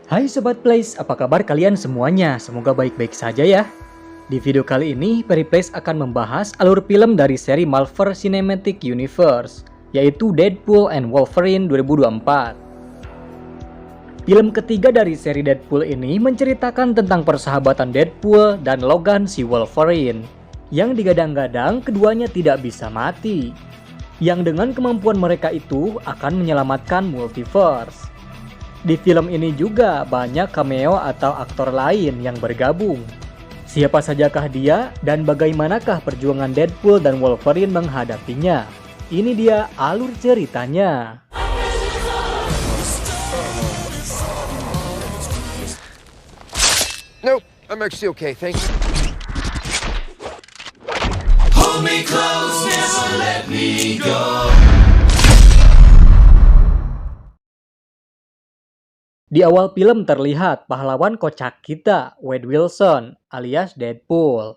Hai Sobat Plays, apa kabar kalian semuanya? Semoga baik-baik saja ya. Di video kali ini, Periplays akan membahas alur film dari seri Marvel Cinematic Universe, yaitu Deadpool and Wolverine 2024. Film ketiga dari seri Deadpool ini menceritakan tentang persahabatan Deadpool dan Logan si Wolverine, yang digadang-gadang keduanya tidak bisa mati, yang dengan kemampuan mereka itu akan menyelamatkan multiverse. Di film ini juga banyak cameo atau aktor lain yang bergabung. Siapa sajakah dia dan bagaimanakah perjuangan Deadpool dan Wolverine menghadapinya? Ini dia alur ceritanya. Nope, I'm actually okay, thank you. Hold me close, never let me go. Di awal film terlihat pahlawan kocak kita, Wade Wilson alias Deadpool,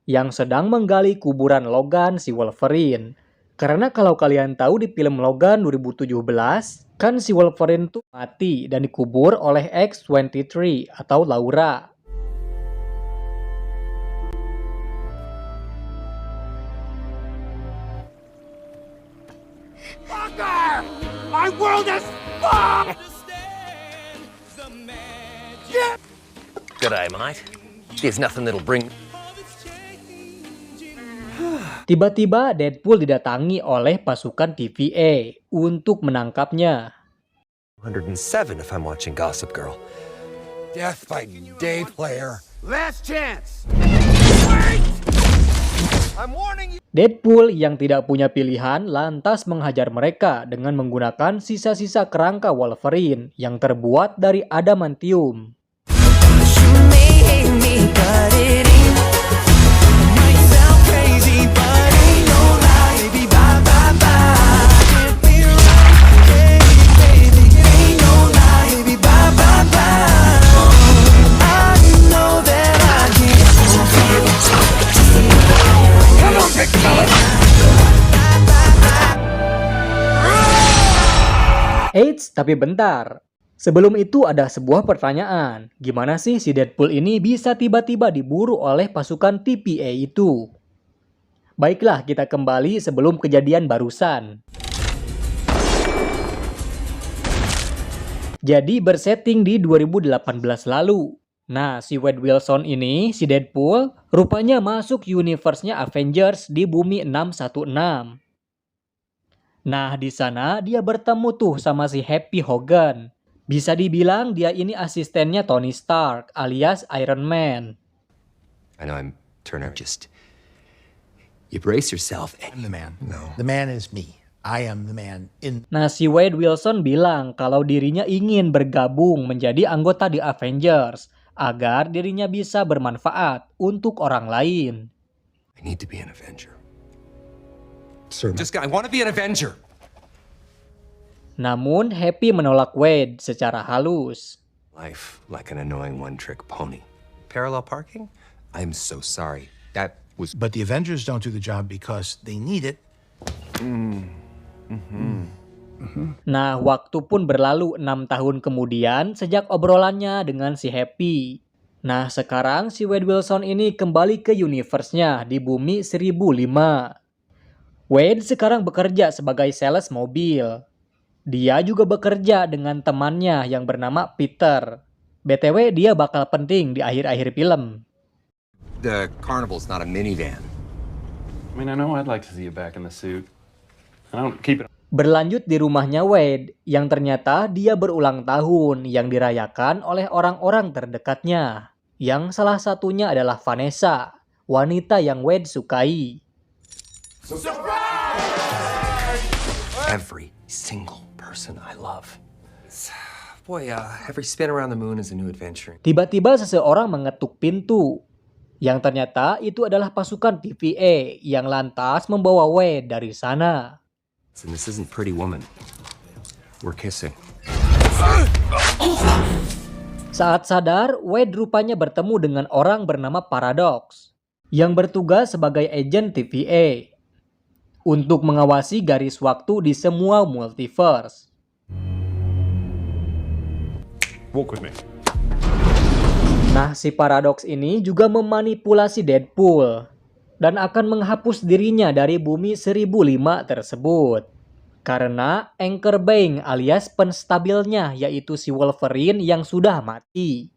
yang sedang menggali kuburan Logan si Wolverine. Karena kalau kalian tahu di film Logan 2017, kan si Wolverine tuh mati dan dikubur oleh X-23 atau Laura. Fucker! My world is fucked! G'day, mate. There's nothing that'll bring... Tiba-tiba Deadpool didatangi oleh pasukan TVA untuk menangkapnya. 107 if I'm watching Gossip Girl. Death by day, player. Last chance! I'm warning you! Deadpool yang tidak punya pilihan lantas menghajar mereka dengan menggunakan sisa-sisa kerangka Wolverine yang terbuat dari adamantium. Eits, tapi bentar. Sebelum itu ada sebuah pertanyaan. Gimana sih si Deadpool ini bisa tiba-tiba diburu oleh pasukan TVA itu? Baiklah, kita kembali sebelum kejadian barusan. Jadi bersetting di 2018 lalu. Nah, si Wade Wilson ini, si Deadpool, rupanya masuk universe-nya Avengers di Bumi 616. Nah, di sana dia bertemu tuh sama si Happy Hogan. Bisa dibilang dia ini asistennya Tony Stark alias Iron Man. I know I'm Turner. Just... You brace yourself and... I'm the man. No. The man is me. I am the man in... Nah, si Wade Wilson bilang kalau dirinya ingin bergabung menjadi anggota di Avengers agar dirinya bisa bermanfaat untuk orang lain. I need to be an Avenger. I want to be an Avenger. Namun, Happy menolak Wade secara halus. Life like an annoying one-trick pony. Parallel parking? I'm so sorry. That was... But the Avengers don't do the job because they need it. Nah, waktu pun berlalu 6 tahun kemudian sejak obrolannya dengan si Happy. Nah, sekarang si Wade Wilson ini kembali ke universe-nya di Bumi 1005. Wade sekarang bekerja sebagai sales mobil. Dia juga bekerja dengan temannya yang bernama Peter. BTW, dia bakal penting di akhir-akhir film. The carnival's not a minivan. I mean, I know I'd like to see you back in the suit. I don't keep it. Berlanjut di rumahnya Wade, yang ternyata dia berulang tahun yang dirayakan oleh orang-orang terdekatnya. Yang salah satunya adalah Vanessa, wanita yang Wade sukai. Every single person I love. Boy, every spin around the moon is a new adventure. Tiba-tiba seseorang mengetuk pintu. Yang ternyata itu adalah pasukan TVA yang lantas membawa Wade dari sana. And this isn't Pretty Woman. We're kissing. Saat sadar, Wade rupanya bertemu dengan orang bernama Paradox yang bertugas sebagai agen TVA untuk mengawasi garis waktu di semua multiverse. Walk with me. Nah, si Paradox ini juga memanipulasi Deadpool dan akan menghapus dirinya dari bumi 1005 tersebut. Karena anchor Bang alias penstabilnya yaitu si Wolverine yang sudah mati.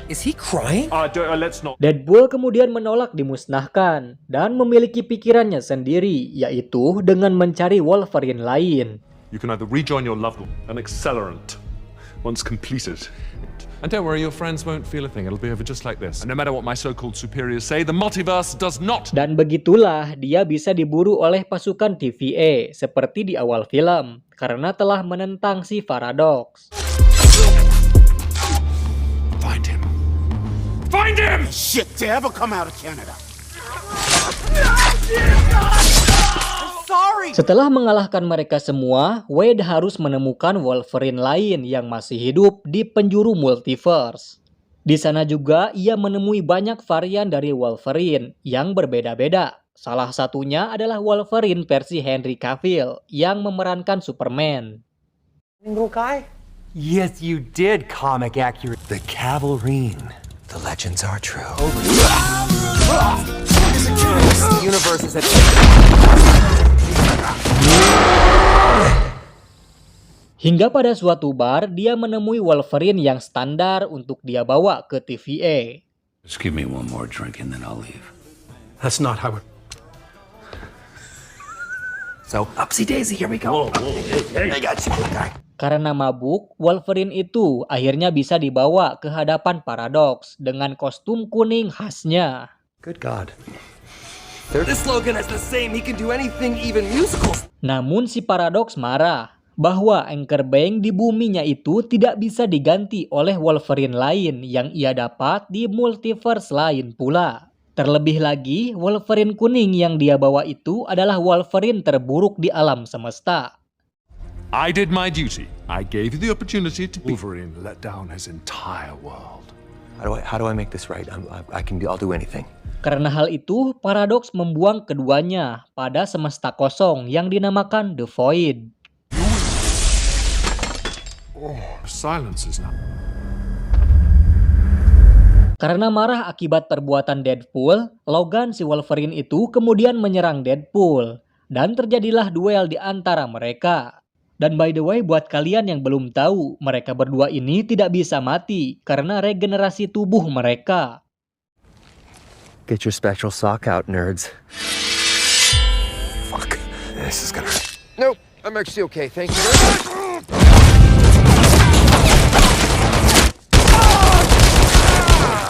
Is he crying? Let's not. Deadpool kemudian menolak dimusnahkan dan memiliki pikirannya sendiri, yaitu dengan mencari Wolverine lain. You can either rejoin your loved one, an accelerant, once completed. And don't worry, your friends won't feel a thing. It'll be over just like this. And no matter what my so-called superiors say, the multiverse does not. Dan begitulah dia bisa diburu oleh pasukan TVA seperti di awal film karena telah menentang si Paradox. Find him. Find him! Shit, to ever come out of Canada. Sorry! Setelah mengalahkan mereka semua, Wade harus menemukan Wolverine lain yang masih hidup di penjuru multiverse. Di sana juga ia menemui banyak varian dari Wolverine yang berbeda-beda. Salah satunya adalah Wolverine versi Henry Cavill yang memerankan Superman. Little guy? Yes, you did, comic accurate. The Cavalrine. The legends are true. The universe is at... Hingga pada suatu bar, dia menemui Wolverine yang standar untuk dia bawa ke TVA. Just give me one more drink and then I'll leave. That's not how it... So, upsy daisy, here we go. I got you, good guy. Karena mabuk, Wolverine itu akhirnya bisa dibawa ke hadapan Paradox dengan kostum kuning khasnya. Good God. This slogan is the same. He can do anything, even musicals. Namun si Paradox marah bahwa anchor Bang di buminya itu tidak bisa diganti oleh Wolverine lain yang ia dapat di multiverse lain pula. Terlebih lagi, Wolverine kuning yang dia bawa itu adalah Wolverine terburuk di alam semesta. I did my duty. I gave you the opportunity to be... Wolverine let down his entire world. How do I make this right? I'll do anything. Karena hal itu, Paradox membuang keduanya pada semesta kosong yang dinamakan The Void. Silence is not... Karena marah akibat perbuatan Deadpool, Logan si Wolverine itu kemudian menyerang Deadpool. Dan terjadilah duel di antara mereka. Dan by the way, buat kalian yang belum tahu, mereka berdua ini tidak bisa mati karena regenerasi tubuh mereka. Get your spectral sock out, nerds. Fuck. This is gonna hurt. Nope, I'm actually okay, thank you.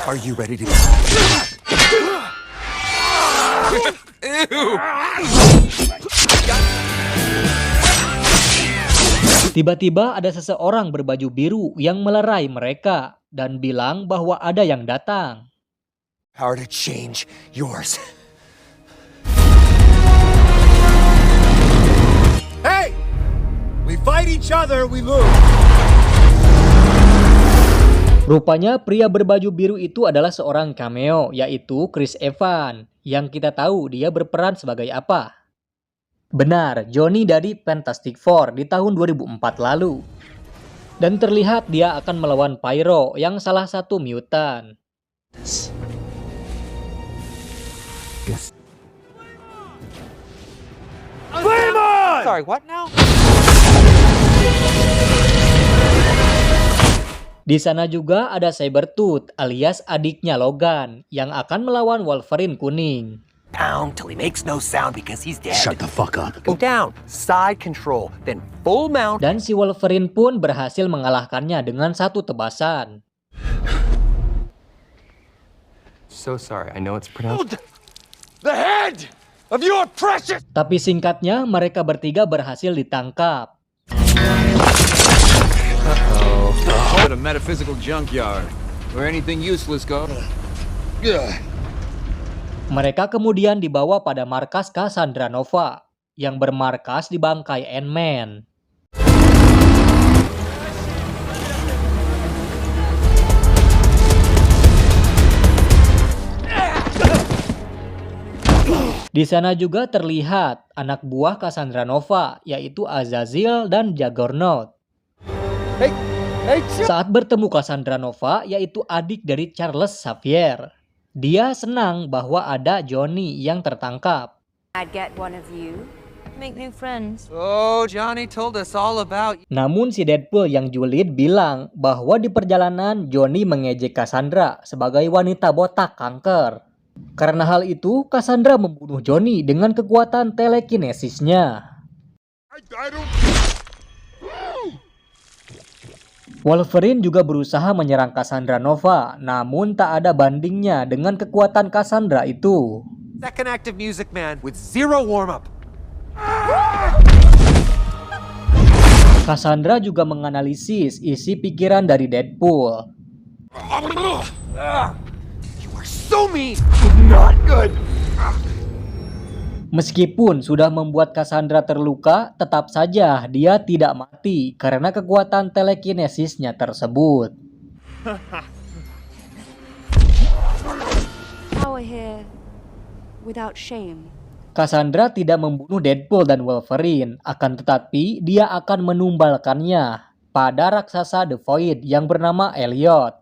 Are you ready to... Ew! Tiba-tiba ada seseorang berbaju biru yang melerai mereka dan bilang bahwa ada yang datang. Power to change yours. Hey! We fight each other, we lose. Rupanya pria berbaju biru itu adalah seorang cameo, yaitu Chris Evans, yang kita tahu dia berperan sebagai apa? Benar, Johnny dari Fantastic Four di tahun 2004 lalu. Dan terlihat dia akan melawan Pyro yang salah satu mutant. Sorry, what now? Di sana juga ada Sabretooth alias adiknya Logan yang akan melawan Wolverine kuning. Pound till he makes no sound because he's dead. Shut the fuck up. Go down, side control, then full mount. Dan si Wolverine pun berhasil mengalahkannya dengan satu tebasan. So sorry, I know it's pronounced... The head of your precious... Tapi singkatnya mereka bertiga berhasil ditangkap. At a metaphysical junkyard, where anything useless goes. Mereka kemudian dibawa pada markas Cassandra Nova yang bermarkas di bangkai Ant-Man. Di sana juga terlihat anak buah Cassandra Nova, yaitu Azazel dan Juggernaut. Saat bertemu Cassandra Nova, yaitu adik dari Charles Xavier, dia senang bahwa ada Johnny yang tertangkap. I'd get one of you. Make new friends. Oh, Johnny told us all about... Namun si Deadpool yang julid bilang bahwa di perjalanan Johnny mengejek Cassandra sebagai wanita botak kanker. Karena hal itu, Cassandra membunuh Johnny dengan kekuatan telekinesisnya. Wolverine juga berusaha menyerang Cassandra Nova, namun tak ada bandingnya dengan kekuatan Cassandra itu. Second act of Music Man with zero warm-up. Cassandra juga menganalisis isi pikiran dari Deadpool. You are so mean. Not good. Meskipun sudah membuat Cassandra terluka, tetap saja dia tidak mati karena kekuatan telekinesisnya tersebut. Power here without shame. Cassandra tidak membunuh Deadpool dan Wolverine, akan tetapi dia akan menumbalkannya pada raksasa The Void yang bernama Elliot.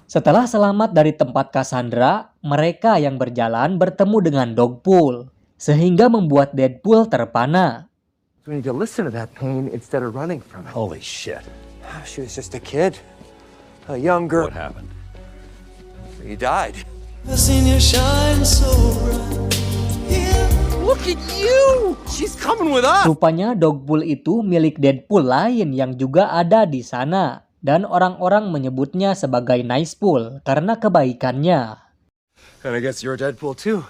Setelah selamat dari tempat Cassandra, mereka yang berjalan bertemu dengan Dogpool, sehingga membuat Deadpool terpana. We need to listen to that pain instead of running from it. Holy shit. She was just a kid. A young girl. What happened? He died. Look at you! She's coming with us. Rupanya Dogpool itu milik Deadpool lain yang juga ada di sana. Dan orang-orang menyebutnya sebagai Nicepool karena kebaikannya. And I guess you're Deadpool too.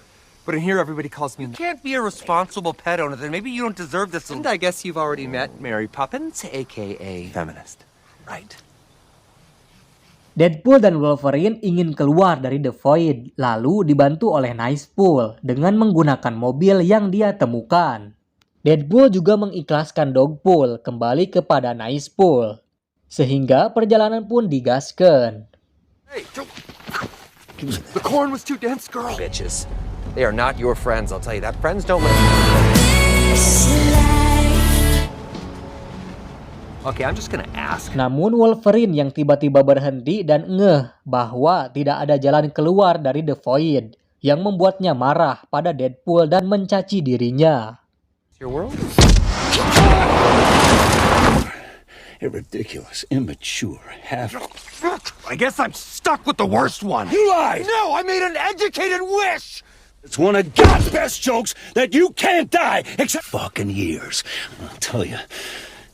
But in here everybody calls me... You can't be a responsible pet owner, then maybe you don't deserve this. And I guess you've already met Mary Poppins, aka... Feminist. Right. Deadpool dan Wolverine ingin keluar dari The Void, lalu dibantu oleh Nicepool dengan menggunakan mobil yang dia temukan. Deadpool juga mengikhlaskan Dogpool kembali kepada Nicepool, sehingga perjalanan pun digaskan. Hey, the corn was too dense, girl. Bitches. They are not your friends, I'll tell you that. Friends don't live. Okay, I'm just gonna ask. Namun Wolverine yang tiba-tiba berhenti dan ngeh bahwa tidak ada jalan keluar dari The Void yang membuatnya marah pada Deadpool dan mencaci dirinya. Your world? A ridiculous, immature, half... I guess I'm stuck with the worst one. You lied! No, I made an educated wish! It's one of God's best jokes that you can't die except fucking years. I'll tell you.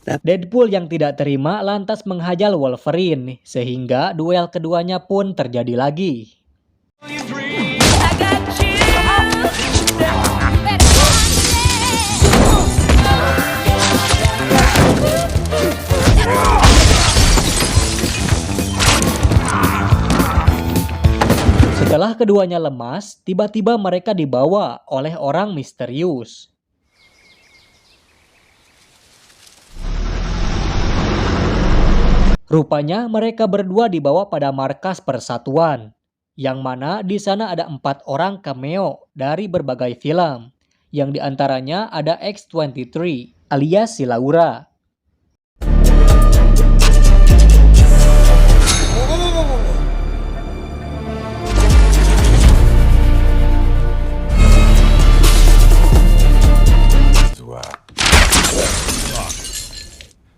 Deadpool yang tidak terima lantas menghajal Wolverine, sehingga duel keduanya pun terjadi lagi. Setelah keduanya lemas, tiba-tiba mereka dibawa oleh orang misterius. Rupanya mereka berdua dibawa pada markas persatuan, yang mana di sana ada 4 orang cameo dari berbagai film, yang diantaranya ada X-23 alias si Laura.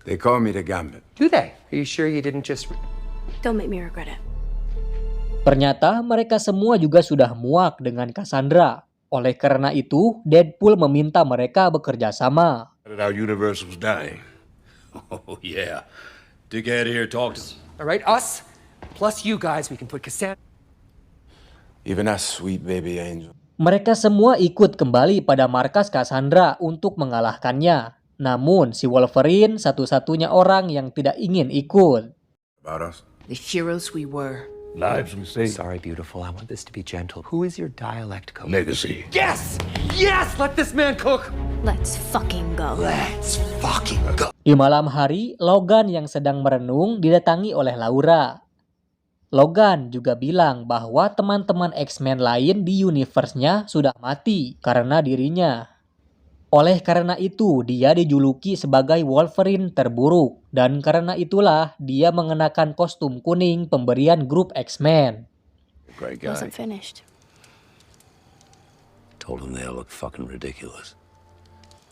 They call me the Gambit. Do they? Are you sure you didn't just... Don't make me regret it. Ternyata mereka semua juga sudah muak dengan Cassandra. Oleh karena itu, Deadpool meminta mereka bekerja sama. Our universe was dying. Oh, yeah. Dickhead here talked. Alright, us, plus you guys, we can put Cassandra... Even us, sweet baby angel. Mereka semua ikut kembali pada markas Cassandra untuk mengalahkannya. Namun, si Wolverine satu-satunya orang yang tidak ingin ikut. About us? The heroes we were. Lives we saved. Sorry, beautiful. I want this to be gentle. Who is your dialect coach? Legacy. Yes! Yes! Let this man cook! Let's fucking go. Let's fucking go. Di malam hari, Logan yang sedang merenung didatangi oleh Laura. Logan juga bilang bahwa teman-teman X-Men lain di universe-nya sudah mati karena dirinya. Oleh karena itu, dia dijuluki sebagai Wolverine terburuk, dan karena itulah dia mengenakan kostum kuning pemberian grup X-Men. Great guy. Wasn't finished. Told him they all look fucking ridiculous.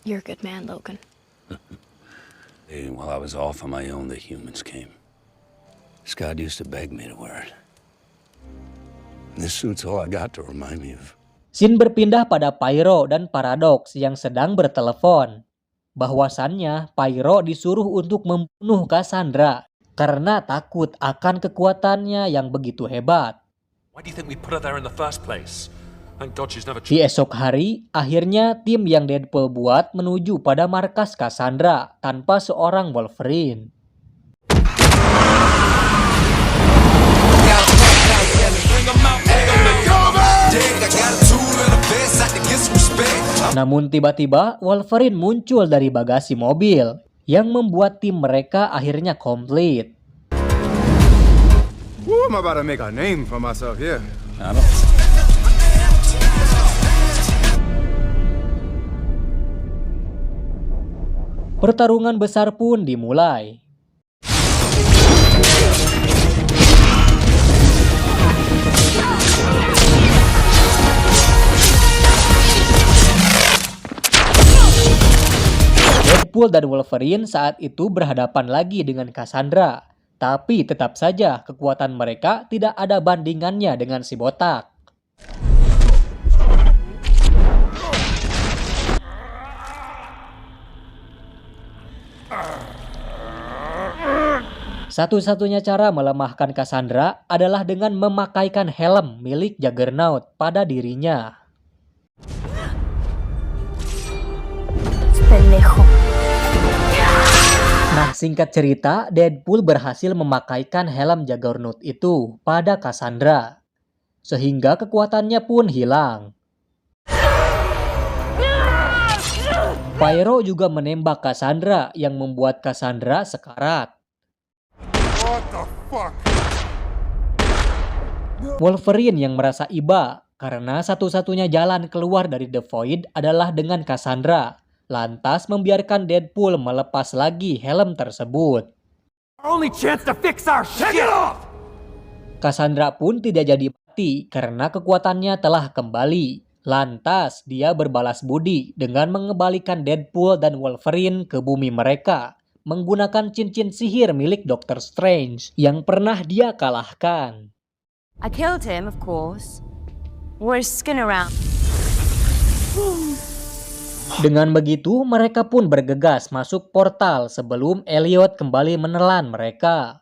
You're a good man, Logan. Hey, while I was off on my own, the humans came. Scott used to beg me to wear it. And this suit's all I got to remind me of. Scene berpindah pada Pyro dan Paradox yang sedang bertelepon. Bahwasannya Pyro disuruh untuk membunuh Cassandra karena takut akan kekuatannya yang begitu hebat. Why do you think we put her there in the first place? Thank God she's never Di esok hari, akhirnya tim yang Deadpool buat menuju pada markas Cassandra tanpa seorang Wolverine. Namun tiba-tiba Wolverine muncul dari bagasi mobil yang membuat tim mereka akhirnya komplit. Woo, I'm about to make a name for myself here. Pertarungan besar pun dimulai. Deadpool dan Wolverine saat itu berhadapan lagi dengan Cassandra. Tapi tetap saja kekuatan mereka tidak ada bandingannya dengan si botak. Satu-satunya cara melemahkan Cassandra adalah dengan memakaikan helm milik Juggernaut pada dirinya. Nah, singkat cerita, Deadpool berhasil memakaikan helm Juggernaut itu pada Cassandra, sehingga kekuatannya pun hilang. Pyro juga menembak Cassandra yang membuat Cassandra sekarat. Wolverine yang merasa iba karena satu-satunya jalan keluar dari The Void adalah dengan Cassandra. Lantas membiarkan Deadpool melepas lagi helm tersebut. Only chance to fix our shit. Cassandra pun tidak jadi mati karena kekuatannya telah kembali. Lantas dia berbalas budi dengan mengembalikan Deadpool dan Wolverine ke bumi mereka menggunakan cincin sihir milik Doctor Strange yang pernah dia kalahkan. I killed him, of course. Wore his skin around. Dengan begitu, mereka pun bergegas masuk portal sebelum Elliot kembali menelan mereka.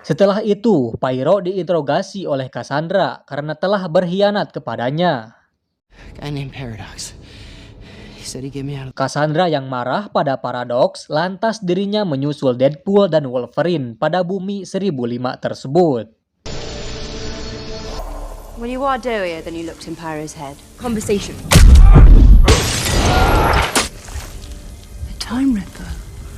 Setelah itu, Pyro diinterogasi oleh Cassandra karena telah berkhianat kepadanya. Guy named Paradox. He said he get me out of... Cassandra yang marah pada Paradox, lantas dirinya menyusul Deadpool dan Wolverine pada bumi 1005 tersebut. Well, you are doughier than you looked in Pyro's head. Conversation. The Time Ripper.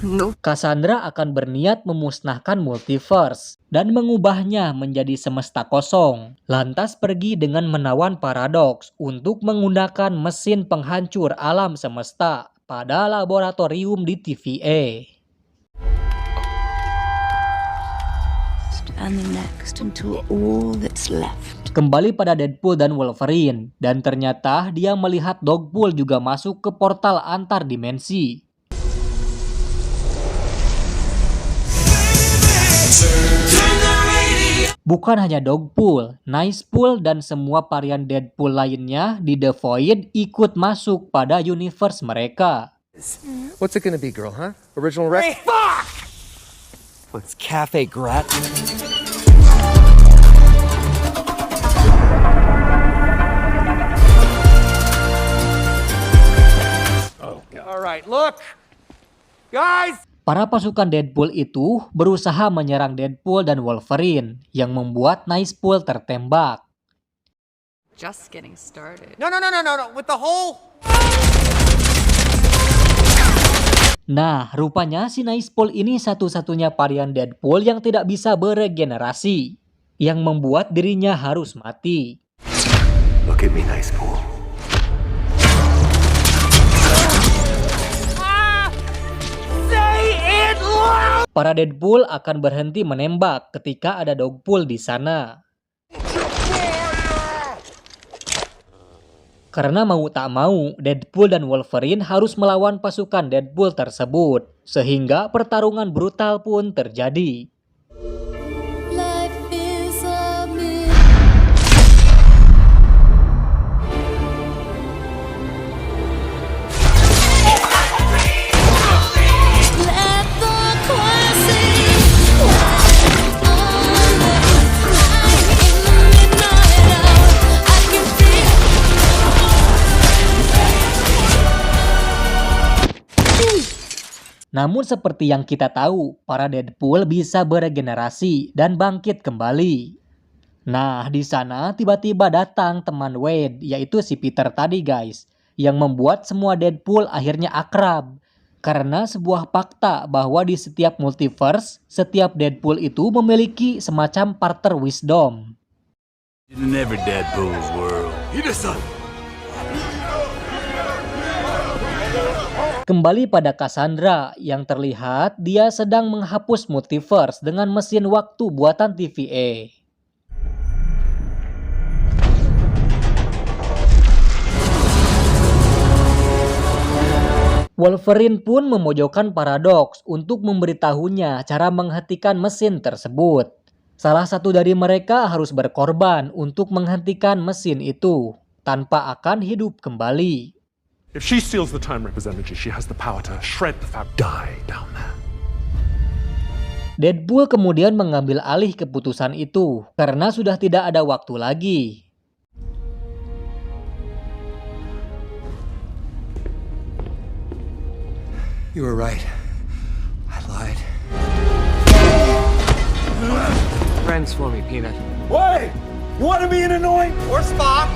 No. Cassandra akan berniat memusnahkan multiverse dan mengubahnya menjadi semesta kosong. Lantas pergi dengan menawan Paradox untuk menggunakan mesin penghancur alam semesta pada laboratorium di TVA. And the next until all that's left. Kembali pada Deadpool dan Wolverine, dan ternyata dia melihat Dogpool juga masuk ke portal antar dimensi. Bukan hanya Dogpool, Nicepool dan semua varian Deadpool lainnya di The Void ikut masuk pada universe mereka. What's it gonna be, girl, huh? Original Rex? Hey, fuck! What's Cafe Grat? Oh, God. All right, look! Guys! Para pasukan Deadpool itu berusaha menyerang Deadpool dan Wolverine yang membuat Nicepool tertembak. just getting started. No, with the whole... Nah, rupanya si Nicepool ini satu-satunya varian Deadpool yang tidak bisa beregenerasi, yang membuat dirinya harus mati. Look at me, Nicepool. Para Deadpool akan berhenti menembak ketika ada Dogpool di sana. Karena mau tak mau, Deadpool dan Wolverine harus melawan pasukan Deadpool tersebut, sehingga pertarungan brutal pun terjadi. Namun seperti yang kita tahu, para Deadpool bisa beregenerasi dan bangkit kembali. Nah, di sana tiba-tiba datang teman Wade, yaitu si Peter tadi guys, yang membuat semua Deadpool akhirnya akrab. Karena sebuah fakta bahwa di setiap multiverse, setiap Deadpool itu memiliki semacam partner wisdom. In every Deadpool's world, he decided. Kembali pada Cassandra, yang terlihat dia sedang menghapus multiverse dengan mesin waktu buatan TVA. Wolverine pun memojokkan Paradox untuk memberitahunya cara menghentikan mesin tersebut. Salah satu dari mereka harus berkorban untuk menghentikan mesin itu, tanpa akan hidup kembali. If she steals the time rip as energy, she has the power to shred the fab. Die down there. Deadpool kemudian mengambil alih keputusan itu karena sudah tidak ada waktu lagi. You were right. I lied. Friends for me, Peanut. Wait! You want to be an annoying? Or Spock.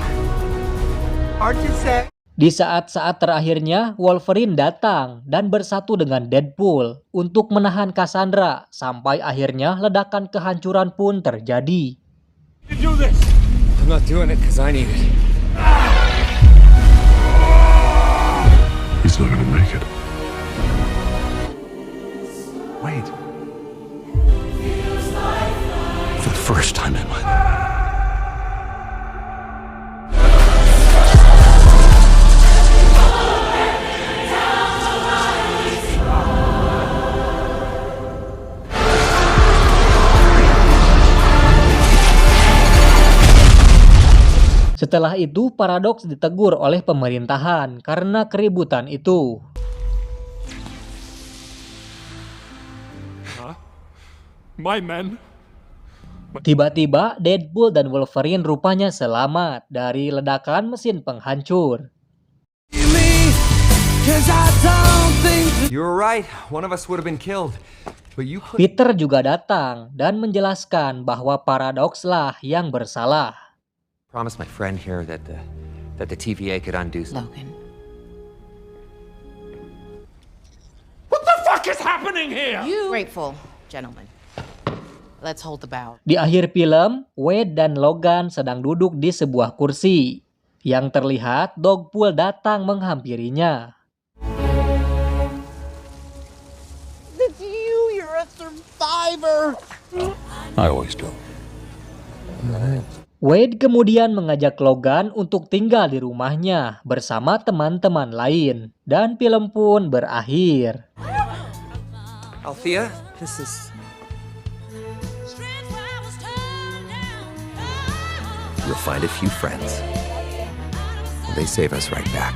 Hard to say. Di saat-saat terakhirnya, Wolverine datang dan bersatu dengan Deadpool untuk menahan Cassandra sampai akhirnya ledakan kehancuran pun terjadi. You do this. I'm not doing it because I need it. He's not gonna make it. Wait. For the first time in my life. Setelah itu, Paradox ditegur oleh pemerintahan karena keributan itu. My men. Tiba-tiba, Deadpool dan Wolverine rupanya selamat dari ledakan mesin penghancur. You were right. One of us would have been killed. But you could... Peter juga datang dan menjelaskan bahwa Paradox lah yang bersalah. Promise my friend here that the TVA could undo something. Logan. What the fuck is happening here? Grateful, gentlemen. Let's hold the bow. Di akhir film, Wade dan Logan sedang duduk di sebuah kursi. Yang terlihat Dogpool datang menghampirinya. It's you, you're a survivor. I always do. Wade kemudian mengajak Logan untuk tinggal di rumahnya bersama teman-teman lain. Dan film pun berakhir. Althea, this is... You'll find a few friends. They save us right back.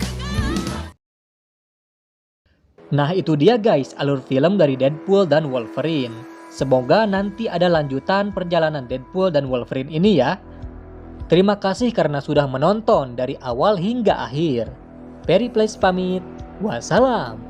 Nah itu dia guys alur film dari Deadpool dan Wolverine. Semoga nanti ada lanjutan perjalanan Deadpool dan Wolverine ini ya. Terima kasih karena sudah menonton dari awal hingga akhir. Perry Place pamit. Wassalam.